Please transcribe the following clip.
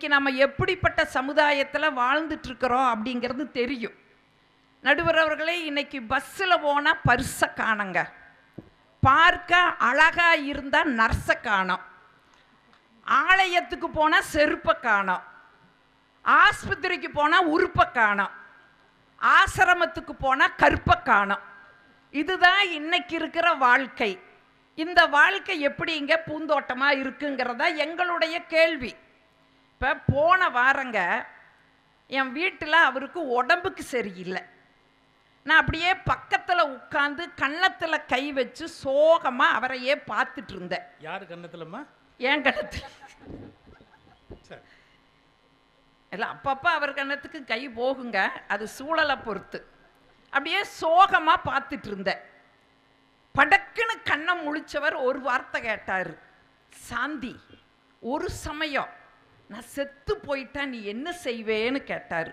நம்ம எப்படிப்பட்ட சமுதாயத்தில் வாழ்ந்துட்டு இருக்கிறோம் அப்படிங்கிறது தெரியும். நடுவர் அவர்களே, இன்னைக்கு பஸ்ஸில் போனால் பர்ஸை காணுங்க, பார்க்க அழகா இருந்தால் நர்ஸை காணோம், ஆலயத்துக்கு போனால் செருப்பை காணோம், ஆஸ்பத்திரிக்கு போனால் உறுப்பை காணோம், ஆசிரமத்துக்கு போனால் கற்பை காணோம். இதுதான் இன்னைக்கு இருக்கிற வாழ்க்கை. இந்த வாழ்க்கை எப்படிங்க பூந்தோட்டமாக இருக்குங்கிறதா எங்களுடைய கேள்வி. இப்போ போன வாரங்க என் வீட்டில் அவருக்கு உடம்புக்கு சரியில்லை. நான் அப்படியே பக்கத்தில் உட்காந்து கன்னத்தில் கை வச்சு சோகமாக அவரையே பார்த்துட்டு இருந்தேன். யார் கன்னத்துலம்மா? என் கன்னத்தில் இல்லை, அப்பப்போ அவர் கன்னத்துக்கு கை போகுங்க, அது சூழலை பொறுத்து. அப்படியே சோகமாக பார்த்துட்டு இருந்தேன். படக்குன்னு கண்ணை முழிச்சவர் ஒரு வார்த்தை கேட்டார். சாந்தி, ஒரு சமயம் நான் செத்து போயிட்டா நீ என்ன செய்வேன்னு கேட்டார்.